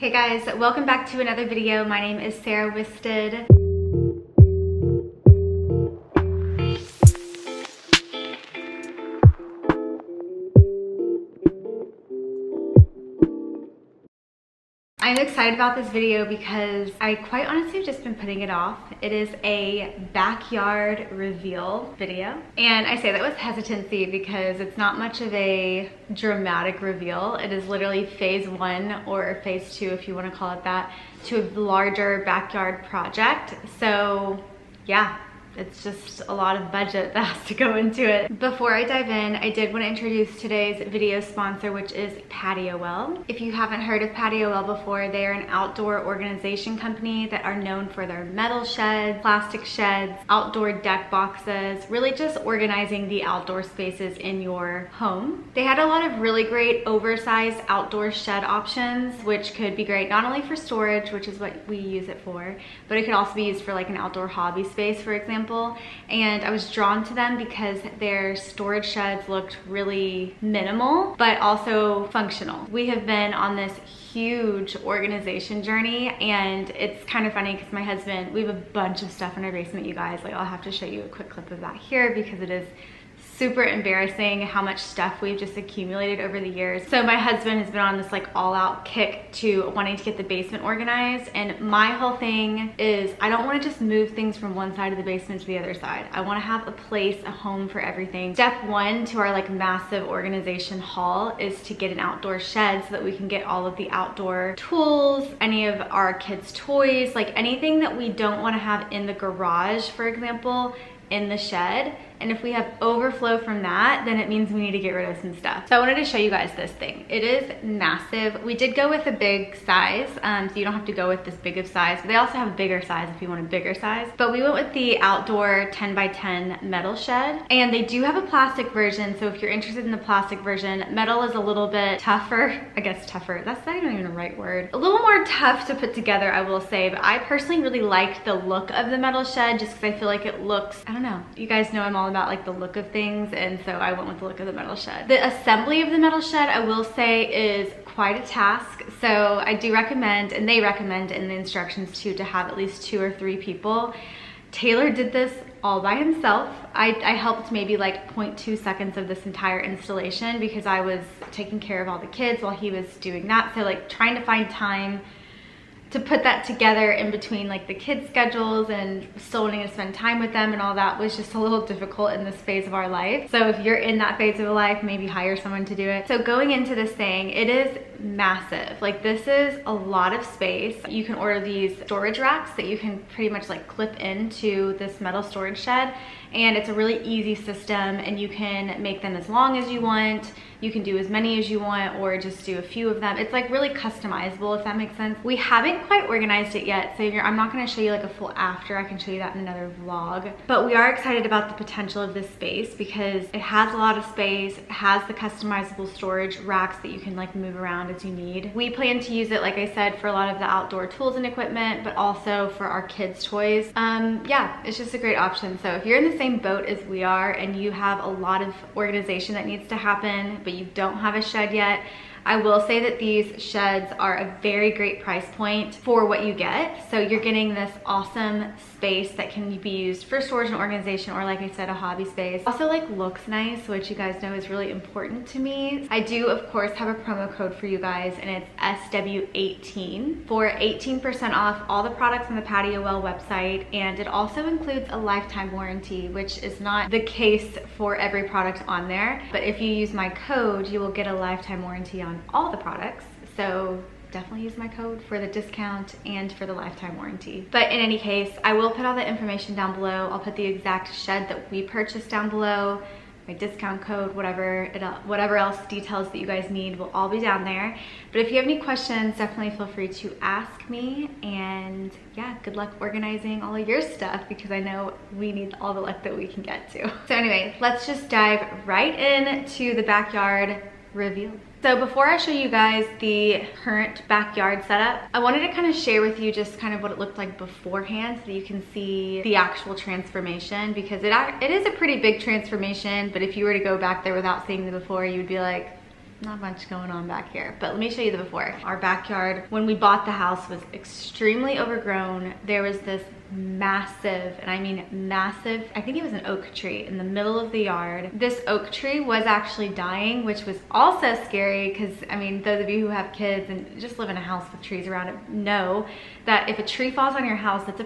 Hey guys, welcome back to another video. My name is Sarah Wisted. I'm excited about this video because I quite honestly have just been putting it off. It is a backyard reveal video. And I say that with hesitancy because it's not much of a dramatic reveal. It is literally phase one or phase two, if you want to call it that, to a larger backyard project. So yeah. It's just a lot of budget that has to go into it. Before I dive in, I did want to introduce today's video sponsor, which is Patio Well. If you haven't heard of Patio Well before, they are an outdoor organization company that are known for their metal sheds, plastic sheds, outdoor deck boxes, really just organizing the outdoor spaces in your home. They had a lot of really great oversized outdoor shed options, which could be great not only for storage, which is what we use it for, but it could also be used for like an outdoor hobby space, for example. And I was drawn to them because their storage sheds looked really minimal, but also functional. We have been on this huge organization journey, and it's kind of funny because my husband, we have a bunch of stuff in our basement, you guys. Like, I'll have to show you a quick clip of that here because it is super embarrassing how much stuff we've just accumulated over the years. So my husband has been on this like all-out kick to wanting to get the basement organized, and my whole thing is I don't want to just move things from one side of the basement to the other side. I want to have a place, a home for everything. Step one to our like massive organization haul is to get an outdoor shed so that we can get all of the outdoor tools, any of our kids' toys, like anything that we don't want to have in the garage, for example, in the shed. And if we have overflow from that, then it means we need to get rid of some stuff. So I wanted to show you guys this thing. It is massive. We did go with a big size, so you don't have to go with this big of size, but they also have a bigger size if you want a bigger size. But we went with the outdoor 10 by 10 metal shed, and they do have a plastic version. So if you're interested in the plastic version, metal is a little bit tougher. I guess tougher, that's not even the right word. A little more tough to put together, I will say, but I personally really liked the look of the metal shed just because I feel like it looks, I don't know, you guys know I'm all about like the look of things, and so I went with the look of the metal shed. The assembly of the metal shed, I will say, is quite a task. So I do recommend, and they recommend in the instructions too, to have at least 2 or 3 people. Taylor did this all by himself. I helped maybe like 0.2 seconds of this entire installation because I was taking care of all the kids while he was doing that. So like trying to find time to put that together in between like the kids' schedules and still wanting to spend time with them and all that was just a little difficult in this phase of our life. So if you're in that phase of life, maybe hire someone to do it. So going into this thing, it is massive. Like, this is a lot of space. You can order these storage racks that you can pretty much like clip into this metal storage shed, and it's a really easy system, and you can make them as long as you want. You can do as many as you want, or just do a few of them. It's like really customizable, if that makes sense. We haven't quite organized it yet, so I'm not gonna show you like a full after. I can show you that in another vlog. But we are excited about the potential of this space because it has a lot of space. It has the customizable storage racks that you can like move around as you need. We plan to use it, like I said, for a lot of the outdoor tools and equipment, but also for our kids' toys. Yeah, it's just a great option. So if you're in the same boat as we are and you have a lot of organization that needs to happen, but you don't have a shed yet, I will say that these sheds are a very great price point for what you get. So you're getting this awesome space that can be used for storage and organization, or like I said, a hobby space. Also like looks nice, which you guys know is really important to me. I do of course have a promo code for you guys, and it's SW18 for 18% off all the products on the Patio Well website, and it also includes a lifetime warranty, which is not the case for every product on there. But if you use my code, you will get a lifetime warranty on all the products. So definitely use my code for the discount and for the lifetime warranty. But in any case, I will put all the information down below. I'll put the exact shed that we purchased down below, my discount code, whatever else details that you guys need will all be down there. But if you have any questions, definitely feel free to ask me. And yeah, good luck organizing all of your stuff because I know we need all the luck that we can get to. So anyway, let's just dive right into the backyard reveal. So before I show you guys the current backyard setup, I wanted to kind of share with you just kind of what it looked like beforehand so that you can see the actual transformation, because it is a pretty big transformation, but if you were to go back there without seeing the before, you'd be like, not much going on back here, but let me show you the before. Our backyard, when we bought the house, was extremely overgrown. There was this massive, and I mean massive, I think it was an oak tree in the middle of the yard. This oak tree was actually dying, which was also scary because, I mean, those of you who have kids and just live in a house with trees around it know that if a tree falls on your house, that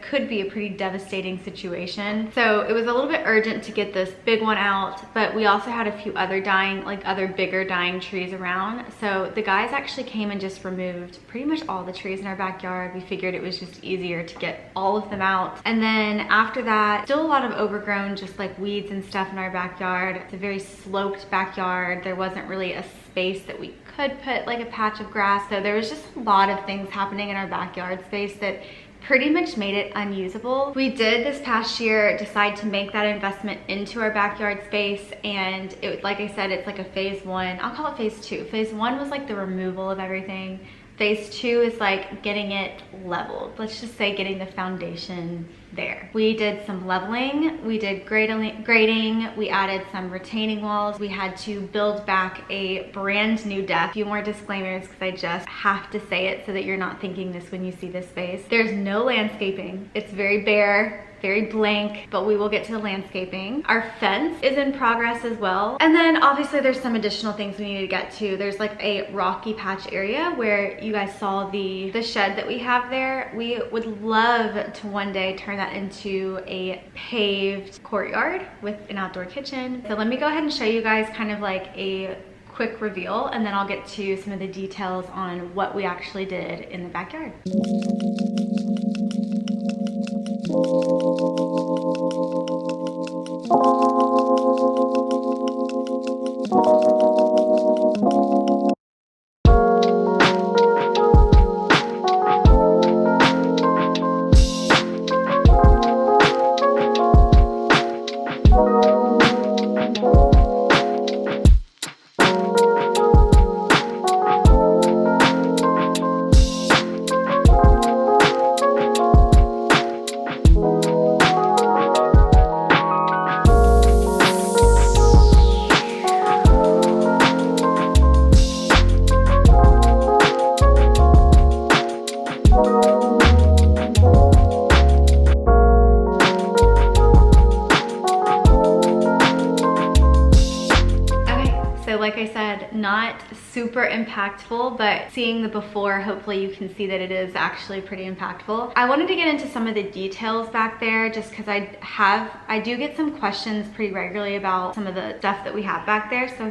could be a pretty devastating situation. So it was a little bit urgent to get this big one out, but we also had a few other dying, like other bigger dying trees around. So the guys actually came and just removed pretty much all the trees in our backyard. We figured it was just easier to get all of them out. And then after that, still a lot of overgrown, just like weeds and stuff in our backyard. It's a very sloped backyard. There wasn't really a space that we could put like a patch of grass. So there was just a lot of things happening in our backyard space that pretty much made it unusable. We did this past year decide to make that investment into our backyard space, and it, like I said, it's like a phase one. I'll call it phase two. Phase one was like the removal of everything. Phase two is like getting it leveled. Let's just say getting the foundation there. We did some leveling, we did grading, we added some retaining walls. We had to build back a brand new deck. A few more disclaimers because I just have to say it so that you're not thinking this when you see this space. There's no landscaping. It's very bare, very blank, but we will get to the landscaping. Our fence is in progress as well. And then obviously there's some additional things we need to get to. There's like a rocky patch area where you guys saw the shed that we have there. We would love to one day turn that into a paved courtyard with an outdoor kitchen. So let me go ahead and show you guys kind of like a quick reveal, and then I'll get to some of the details on what we actually did in the backyard. Like I said, not super impactful, but seeing the before, hopefully you can see that it is actually pretty impactful. I wanted to get into some of the details back there just because I do get some questions pretty regularly about some of the stuff that we have back there. So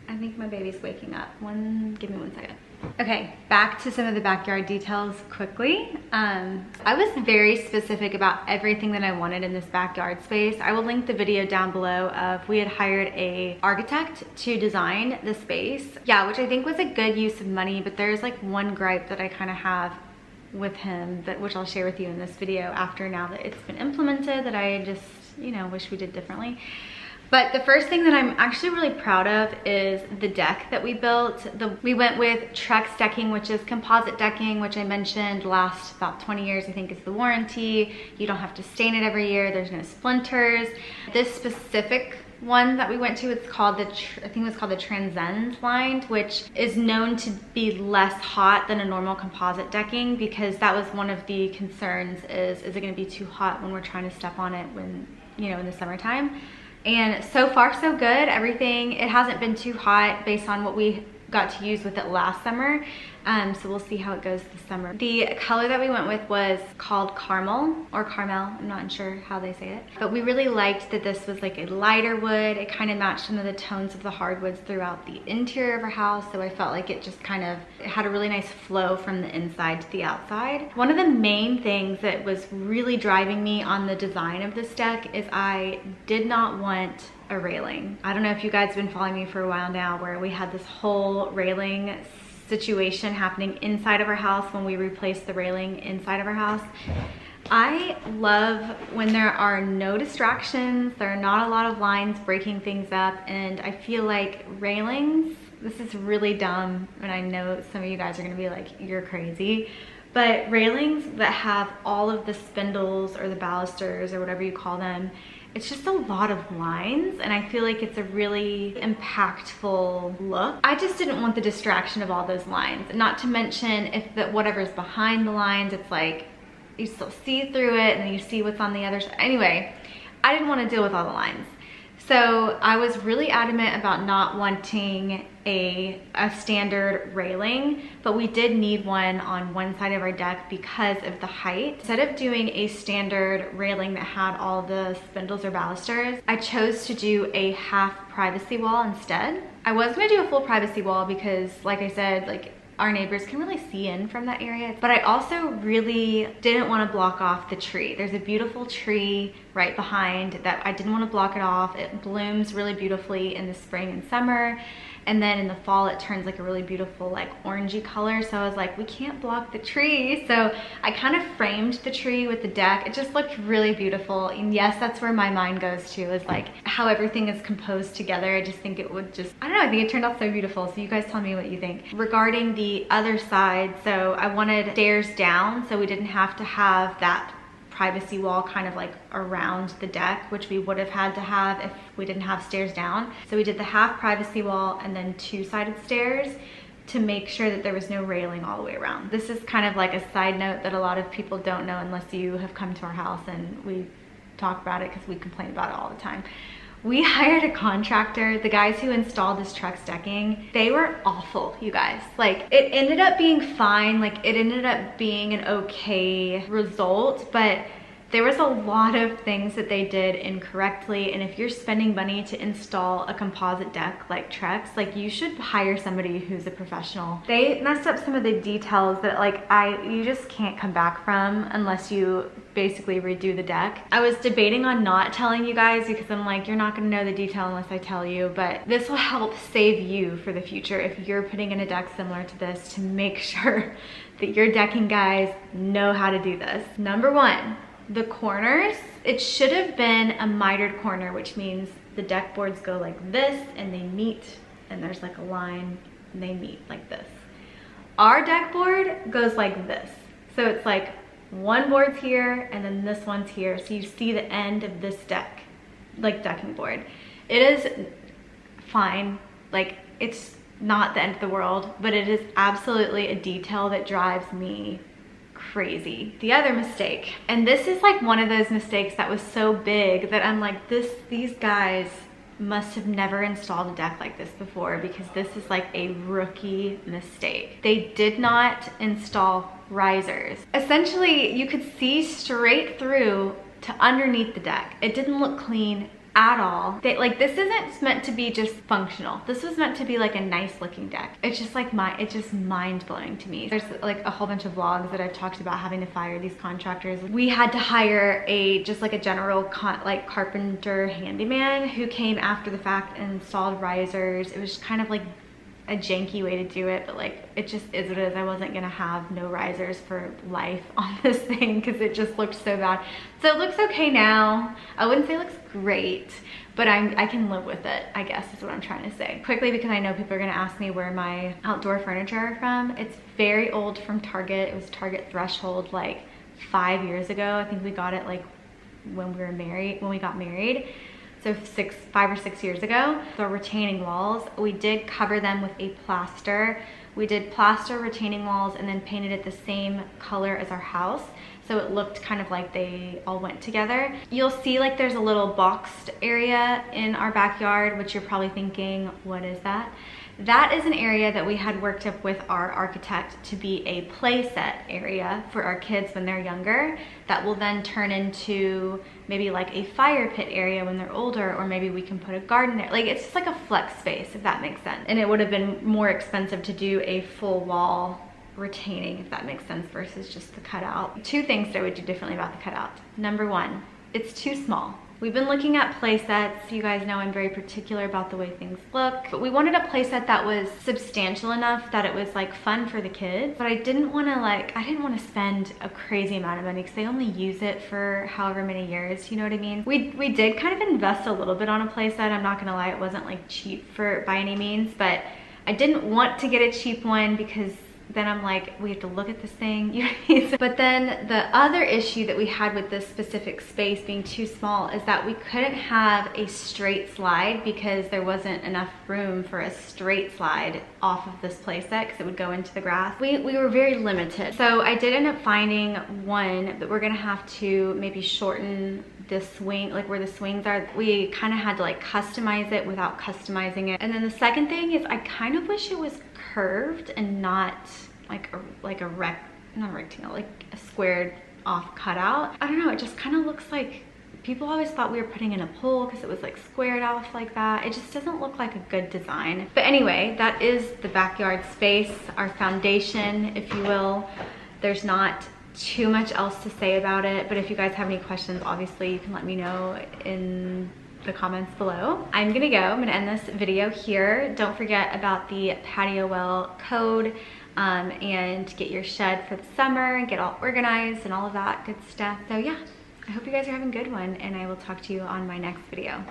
I think my baby's waking up. Give me 1 second. Okay, back to some of the backyard details quickly. I was very specific about everything that I wanted in this backyard space. I will link the video down below of we had hired an architect to design the space. Yeah, which I think was a good use of money, but there's like one gripe that I kind of have with him, which I'll share with you in this video after now that it's been implemented, that I just, you know, wish we did differently. But the first thing that I'm actually really proud of is the deck that we built. We went with Trex decking, which is composite decking, which I mentioned lasts about 20 years, I think is the warranty. You don't have to stain it every year. There's no splinters. This specific one that we went to, it's called I think it was called the Transcend line, which is known to be less hot than a normal composite decking, because that was one of the concerns is it going to be too hot when we're trying to step on it when, you know, in the summertime. And so far so good. Everything, it hasn't been too hot based on what we got to use with it last summer. So we'll see how it goes this summer. The color that we went with was called Caramel or Carmel. I'm not sure how they say it. But we really liked that this was like a lighter wood. It kind of matched some of the tones of the hardwoods throughout the interior of our house. So I felt like it just it had a really nice flow from the inside to the outside. One of the main things that was really driving me on the design of this deck is I did not want a railing. I don't know if you guys have been following me for a while now, where we had this whole railing situation happening inside of our house when we replaced the railing inside of our house. I love when there are no distractions, there are not a lot of lines breaking things up, and I feel like railings, this is really dumb, and I know some of you guys are gonna be like, you're crazy, but railings that have all of the spindles or the balusters or whatever you call them, it's just a lot of lines, and I feel like it's a really impactful look. I just didn't want the distraction of all those lines. Not to mention if whatever's behind the lines, it's like you still see through it and then you see what's on the other side. Anyway, I didn't want to deal with all the lines. So I was really adamant about not wanting a standard railing, but we did need one on one side of our deck because of the height. Instead of doing a standard railing that had all the spindles or balusters, I chose to do a half privacy wall instead. I was gonna do a full privacy wall because, like I said, like, our neighbors can really see in from that area. But I also really didn't want to block off the tree. There's a beautiful tree right behind that I didn't want to block it off. It blooms really beautifully in the spring and summer. And then in the fall, it turns like a really beautiful like orangey color. So I was like, we can't block the tree. So I kind of framed the tree with the deck. It just looked really beautiful. And yes, that's where my mind goes to, is like how everything is composed together. I just think it would just, I don't know, I think it turned out so beautiful. So you guys tell me what you think. Regarding the other side, so I wanted stairs down so we didn't have to have that privacy wall kind of like around the deck, which we would have had to have if we didn't have stairs down. So we did the half privacy wall and then two-sided stairs to make sure that there was no railing all the way around. This is kind of like a side note that a lot of people don't know unless you have come to our house and we talk about it because we complain about it all the time. We hired a contractor. The guys who installed this truck's decking, they were awful, you guys. Like, it ended up being fine. Like, it ended up being an okay result, but there was a lot of things that they did incorrectly. And if you're spending money to install a composite deck like Trex, like, you should hire somebody who's a professional. They messed up some of the details that like you just can't come back from unless you basically redo the deck. I was debating on not telling you guys because I'm like, you're not gonna know the detail unless I tell you, but this will help save you for the future if you're putting in a deck similar to this, to make sure that your decking guys know how to do this. Number one, the corners, it should have been a mitered corner, which means the deck boards go like this and they meet, and there's like a line and they meet like this. Our deck board goes like this. So it's like one board's here and then this one's here. So you see the end of this deck, like decking board. It is fine. Like, it's not the end of the world, but it is absolutely a detail that drives me crazy. The other mistake, and this is like one of those mistakes that was so big that I'm like, these guys must have never installed a deck like this before, because this is like a rookie mistake. They did not install risers. Essentially, you could see straight through to underneath the deck. It didn't look clean at all. This isn't meant to be just functional. This was meant to be like a nice looking deck. It's just like it's just mind blowing to me. There's like a whole bunch of vlogs that I've talked about having to fire these contractors. We had to hire just like a general carpenter handyman who came after the fact and installed risers. It was just kind of like a janky way to do it, but like, it just is what it is. I wasn't gonna have no risers for life on this thing because it just looked so bad. So it looks okay now. I wouldn't say it looks great, but I can live with it, I guess is what I'm trying to say. Quickly, because I know people are gonna ask me where my outdoor furniture are from. It's very old, from Target. It was Target Threshold like 5 years ago. I think we got it like when we got married. So 5 or 6 years ago. The retaining walls, we did cover them with a plaster. We did plaster retaining walls and then painted it the same color as our house. So it looked kind of like they all went together. You'll see like there's a little boxed area in our backyard, which you're probably thinking, what is that? That is an area that we had worked up with our architect to be a play set area for our kids when they're younger. That will then turn into maybe like a fire pit area when they're older, or maybe we can put a garden there. Like, it's just like a flex space, if that makes sense. And it would have been more expensive to do a full wall retaining, if that makes sense, versus just the cutout. Two things that I would do differently about the cutout. Number one, it's too small. We've been looking at play sets. You guys know I'm very particular about the way things look, but we wanted a play set that was substantial enough that it was like fun for the kids, but I didn't want to spend a crazy amount of money because they only use it for however many years, you know what I mean? We did kind of invest a little bit on a play set. I'm not gonna lie, it wasn't like cheap by any means, but I didn't want to get a cheap one because then I'm like, we have to look at this thing. But then the other issue that we had with this specific space being too small is that we couldn't have a straight slide because there wasn't enough room for a straight slide off of this play set because it would go into the grass. We were very limited. So I did end up finding one, but we're gonna have to maybe shorten the swing, like where the swings are. We kind of had to like customize it without customizing it. And then the second thing is I kind of wish it was curved and not like not a rectangle, like a squared off cutout. I don't know, it just kind of looks like, people always thought we were putting in a pole because it was like squared off like that. It just doesn't look like a good design. But anyway, that is the backyard space, our foundation, if you will. There's not too much else to say about it, but if you guys have any questions, obviously you can let me know in the comments below. I'm gonna go, I'm gonna end this video here. Don't forget about the Patio Well code and get your shed for the summer and get all organized and all of that good stuff. So yeah, I hope you guys are having a good one, and I will talk to you on my next video.